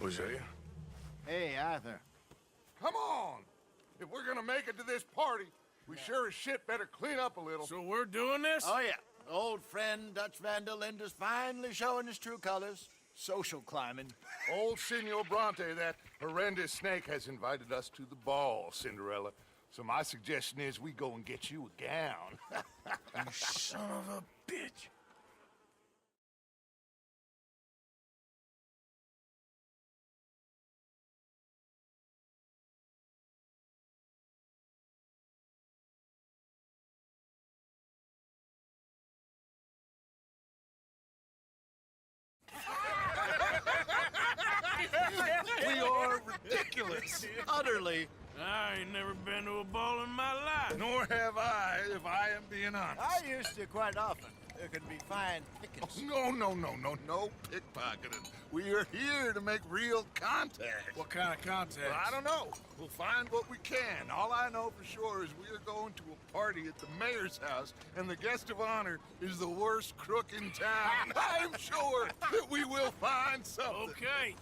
Hosea? Hey, Arthur. Come on! If we're gonna make it to this party, we sure as shit better clean up a little. So we're doing this? Oh, yeah. Old friend Dutch Van der Linde's finally showing his true colors. Social climbing. Old Senor Bronte, that horrendous snake, has invited us to the ball, Cinderella. So my suggestion is we go and get you a gown. You son of a bitch. We are ridiculous. Utterly. I ain't never been to a ball in my life. Nor have I, if I am being honest. I used to quite often. There can be fine pickings. No pickpocketing. We are here to make real contact. What kind of contact? Well, I don't know. We'll find what we can. All I know for sure is we are going to a party at the mayor's house, and the guest of honor is the worst crook in town. I'm sure that we will find something. Okay.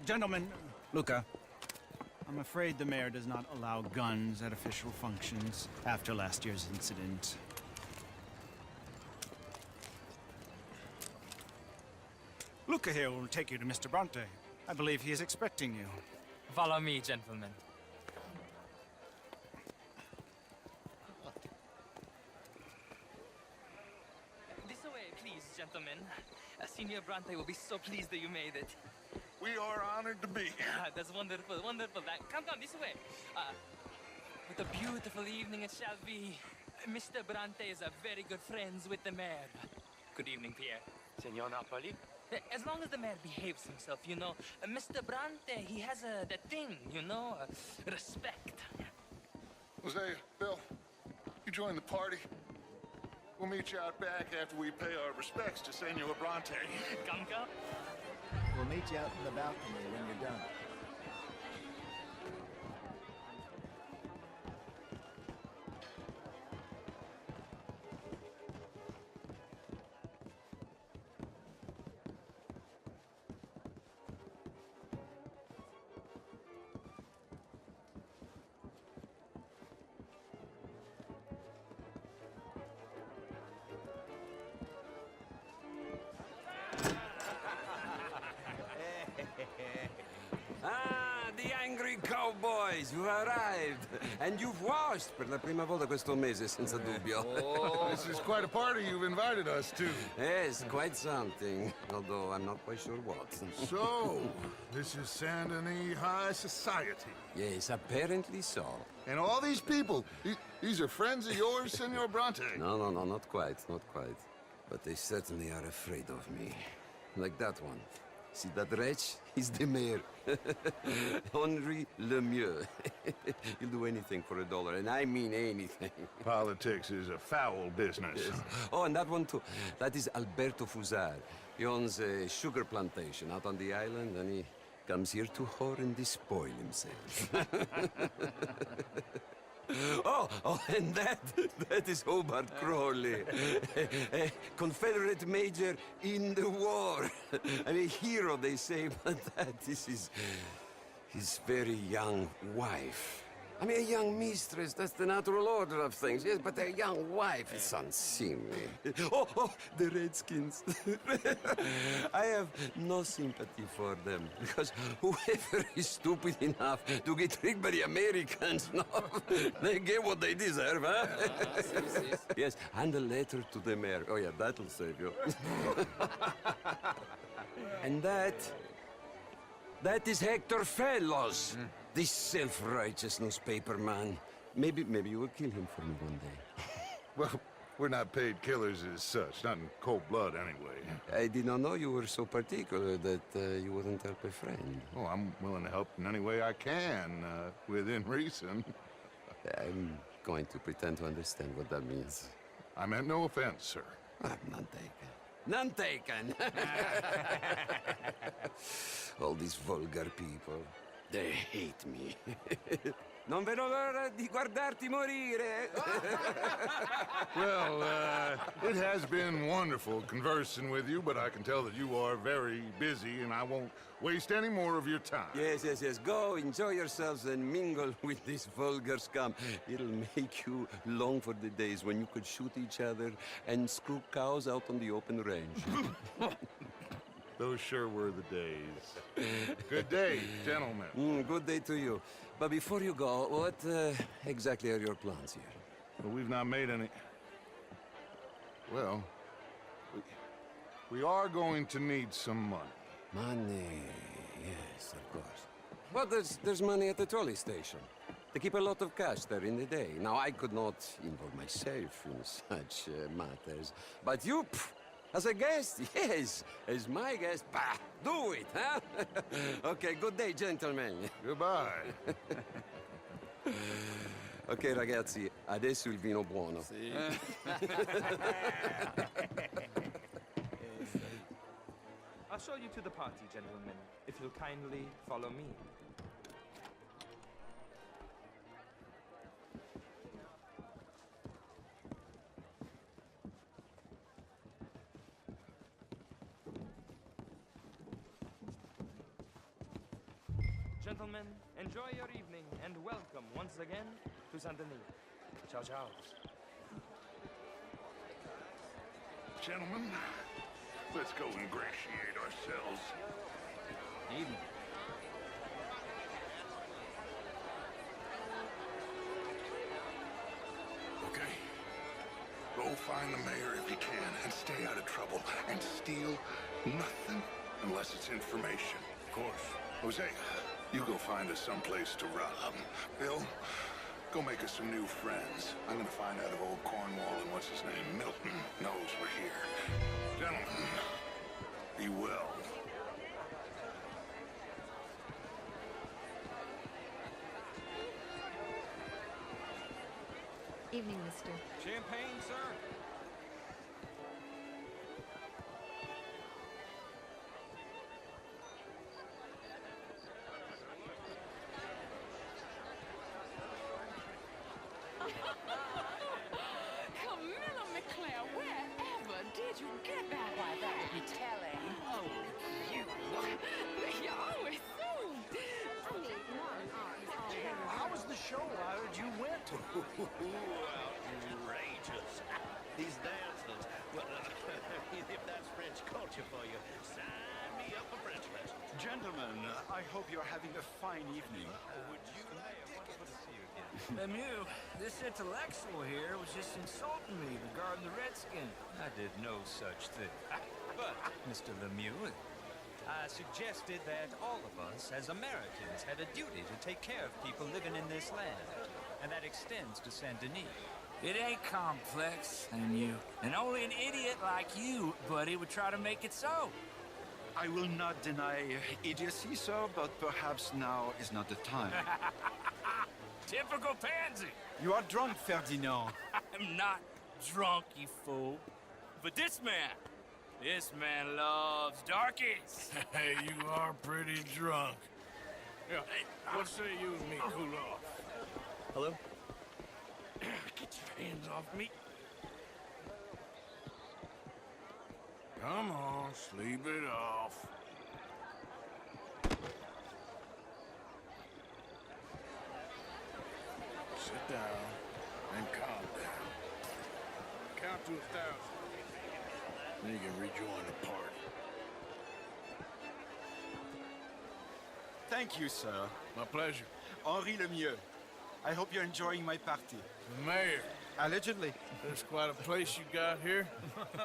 Gentlemen, Luca, I'm afraid the mayor does not allow guns at official functions after last year's incident. Luca here will take you to Mr. Bronte. I believe he is expecting you. Follow me, gentlemen. This way, please, gentlemen. Senior Bronte will be so pleased that you made it. We are honored to be here. That's wonderful, wonderful. Come, this way. What a beautiful evening it shall be. Mr. Bronte is a very good friends with the mayor. Good evening, Pierre. Senor Napoli? As long as the mayor behaves himself, you know. Mr. Bronte, he has that thing, you know, respect. Hosea, Bill, you join the party. We'll meet you out back after we pay our respects to Senor Bronte. Come. We'll meet you out in the balcony when you're done. Ah, the angry cowboys, you've arrived. And you've washed per la prima volta questo mese, senza dubbio. This is quite a party you've invited us to. Yes, quite something. Although I'm not quite sure what. So, this is Saint Denis High Society. Yes, apparently so. And all these people, these are friends of yours, Senor Bronte? No, not quite, not quite. But they certainly are afraid of me. Like that one. See that wretch? He's the mayor. Henri Lemieux. He'll do anything for $1, and I mean anything. Politics is a foul business. Yes. Oh, and that one too. That is Alberto Fusar. He owns a sugar plantation out on the island, and he comes here to whore and despoil himself. Oh, and that is Hobart Crawley, a Confederate major in the war. I mean, a hero, they say, but that is his very young wife. I mean, a young mistress, that's the natural order of things, yes, but a young wife is unseemly. Oh, the Redskins. I have no sympathy for them, because whoever is stupid enough to get tricked by the Americans, no, they get what they deserve, huh? Yes, and a letter to the mayor. Oh, yeah, that'll save you. And that is Hector Fellows. This self-righteous newspaper man. Maybe you will kill him for me one day. Well, we're not paid killers as such, not in cold blood anyway. I did not know you were so particular that you wouldn't help a friend. Oh, I'm willing to help in any way I can, within reason. I'm going to pretend to understand what that means. I meant no offense, sir. None taken. None taken! All these vulgar people. They hate me. Non vedo l'ora di guardarti morire. Well, it has been wonderful conversing with you, but I can tell that you are very busy, and I won't waste any more of your time. Yes, yes, yes. Go, enjoy yourselves, and mingle with this vulgar scum. It'll make you long for the days when you could shoot each other and screw cows out on the open range. Those sure were the days. Good day, gentlemen. Good day to you. But before you go, what exactly are your plans here? Well, we've not made any... Well, we are going to need some money. Money, yes, of course. Well, there's money at the trolley station. They keep a lot of cash there in the day. Now, I could not involve myself in such matters. But you, as a guest, yes, as my guest, bah, do it, huh? Okay, good day, gentlemen. Goodbye. Ok, ragazzi, adesso il vino buono. I'll show you to the party, gentlemen, if you'll kindly follow me. Gentlemen, enjoy your evening and welcome once again to Saint Denis. Ciao, ciao. Gentlemen, let's go ingratiate ourselves. Evening. Okay? Go find the mayor if you can and stay out of trouble and steal nothing unless it's information. Of course. Jose, you go find us someplace to rob. Bill, go make us some new friends. I'm gonna find out if old Cornwall and what's his name, Milton, knows we're here. Gentlemen, be well. Evening, mister. Champagne, sir? Camilla McClare, wherever did you get that? Why, that would be telling. Oh, you. You're always so... How was the show I heard you went to? Outrageous. These dances. Well, if that's French culture for you, sign me up for French lessons. Gentlemen, I hope you're having a fine evening. Would you wonderful to see you again. Lemieux, this intellectual here was just insulting me regarding the Redskin. I did no such thing. But, Mr. Lemieux, I suggested that all of us, as Americans, had a duty to take care of people living in this land. And that extends to Saint Denis. It ain't complex, Lemieux. And only an idiot like you, buddy, would try to make it so. I will not deny idiocy, sir, but perhaps now is not the time. Typical pansy. You are drunk, Ferdinand. I'm not drunk, you fool. But this man loves darkies. Hey, you are pretty drunk. Yeah, hey, What say you and me cool off? Hello? get your hands off me. Come on, sleep it off. Sit down and calm down. Count to 1,000. Then you can rejoin the party. Thank you, sir. My pleasure. Henri Lemieux. I hope you're enjoying my party. Mayor, Allegedly. there's quite a place you got here.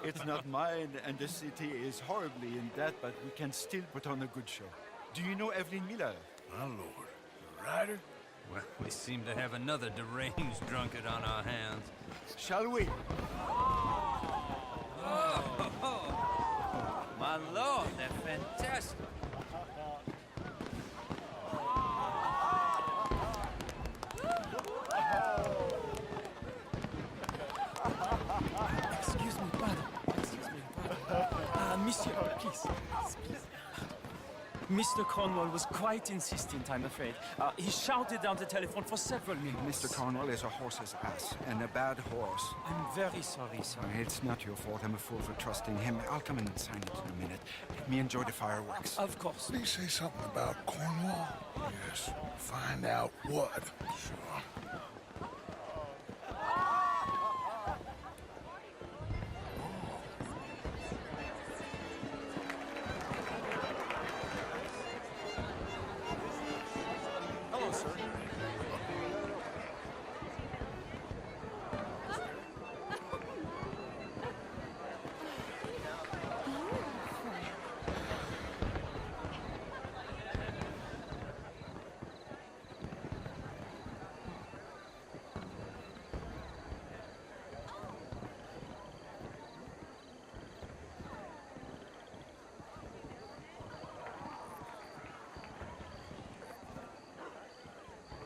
It's not mine, and the city is horribly in debt, but we can still put on a good show. Do you know Evelyn Miller? My lord. The writer? Well, we seem to have another deranged drunkard on our hands. Shall we? My lord, they're fantastic. Excuse me, pardon. Monsieur, please. Mr. Cornwall was quite insistent, I'm afraid. He shouted down the telephone for several minutes. Mr. Cornwall is a horse's ass, and a bad horse. I'm very sorry, sir. It's not your fault. I'm a fool for trusting him. I'll come in and sign it in a minute. Let me enjoy the fireworks. Of course. Did he say something about Cornwall? Yes. Find out what. Sure. Hello, sir.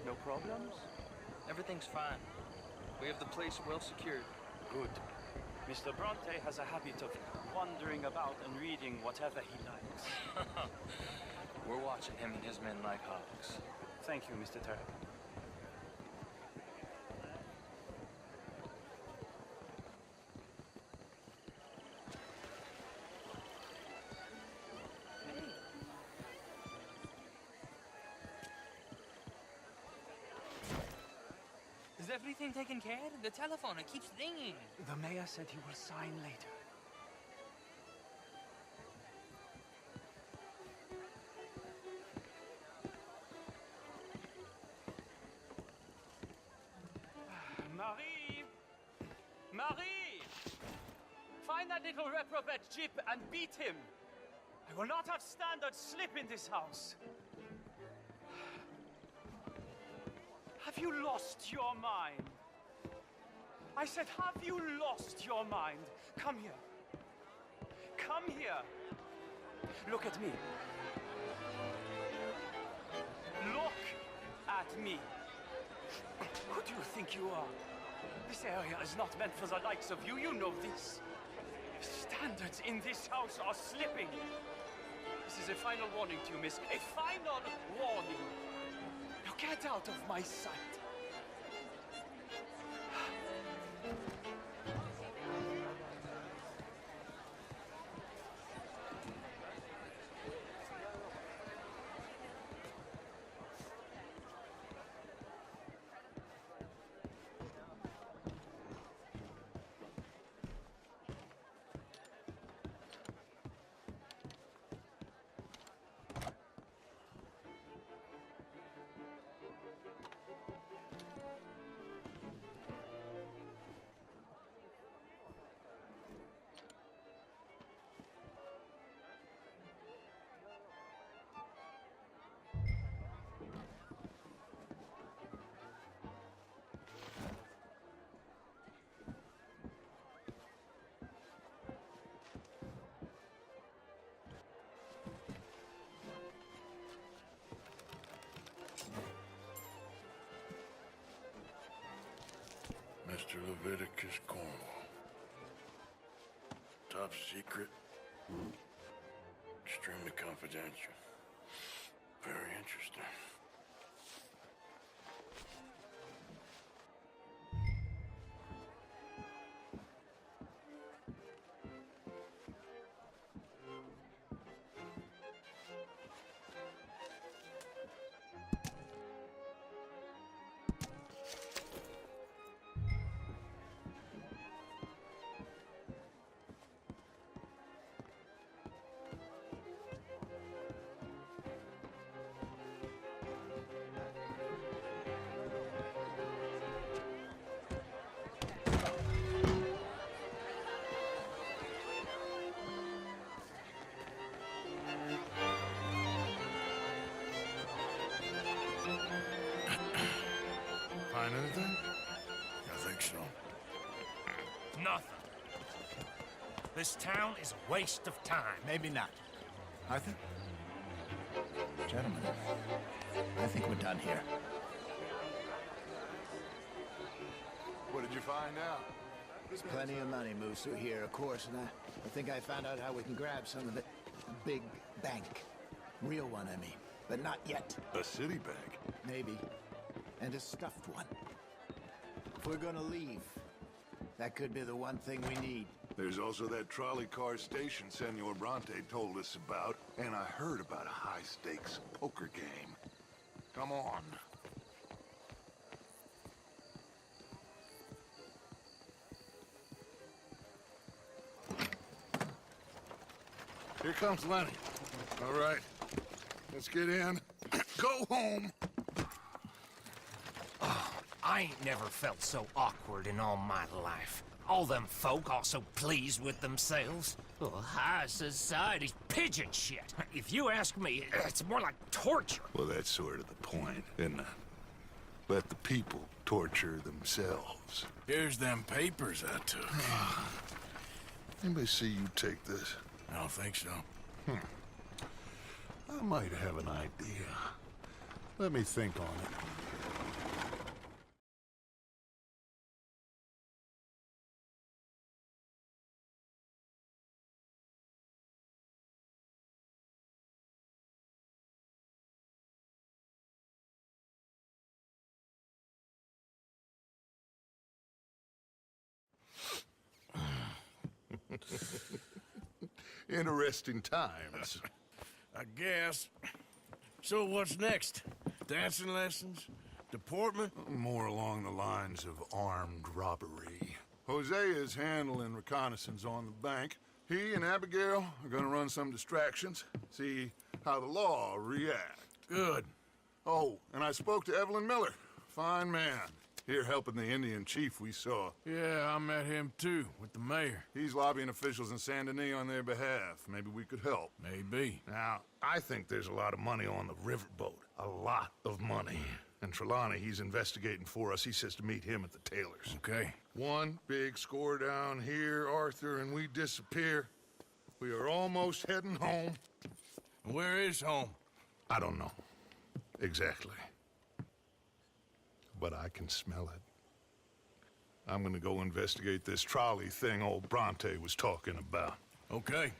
No problems? Everything's fine. We have the place well secured. Good. Mr. Bronte has a habit of wandering about and reading whatever he likes. We're watching him and his men like hawks. Thank you, Mr. Terry. Is everything taken care of? The telephone, it keeps ringing. The mayor said he will sign later. Marie! Marie! Find that little reprobate Jip and beat him! I will not have standard slip in this house! Have you lost your mind? I said, have you lost your mind? Come here. Come here. Look at me. Look at me. Who do you think you are? This area is not meant for the likes of you. You know this. Standards in this house are slipping. This is a final warning to you, miss. A final warning. Now get out of my sight. Mr. Leviticus Cornwall. Top secret. Extremely confidential. Very interesting. Find anything? I think so. Nothing. This town is a waste of time. Maybe not. Arthur? Gentlemen, I think we're done here. What did you find out? There's plenty of money moves through here, of course, and I think I found out how we can grab some of it. A big bank. Real one, I mean. But not yet. A city bag? Maybe. And a stuffed one. If we're gonna leave, that could be the one thing we need. There's also that trolley car station Senor Bronte told us about, and I heard about a high-stakes poker game. Come on. Here comes Lenny. All right, let's get in. Go home. I ain't never felt so awkward in all my life. All them folk all so pleased with themselves. Oh, high society's pigeon shit. If you ask me, it's more like torture. Well, that's sort of the point, isn't it? Let the people torture themselves. Here's them papers I took. Anybody see you take this? I don't think so. I might have an idea. Let me think on it. Interesting times. I guess. So what's next? Dancing lessons? Deportment? More along the lines of armed robbery. Hosea is handling reconnaissance on the bank. He and Abigail are gonna run some distractions, see how the law reacts. Good. Oh, and I spoke to Evelyn Miller. Fine man. Here helping the Indian chief we saw. Yeah, I met him too, with the mayor. He's lobbying officials in Saint Denis on their behalf. Maybe we could help. Maybe. Now, I think there's a lot of money on the riverboat. A lot of money. And Trelawney, he's investigating for us. He says to meet him at the Taylor's. Okay. One big score down here, Arthur, and we disappear. We are almost heading home. Where is home? I don't know. Exactly. But I can smell it. I'm gonna go investigate this trolley thing old Bronte was talking about. Okay.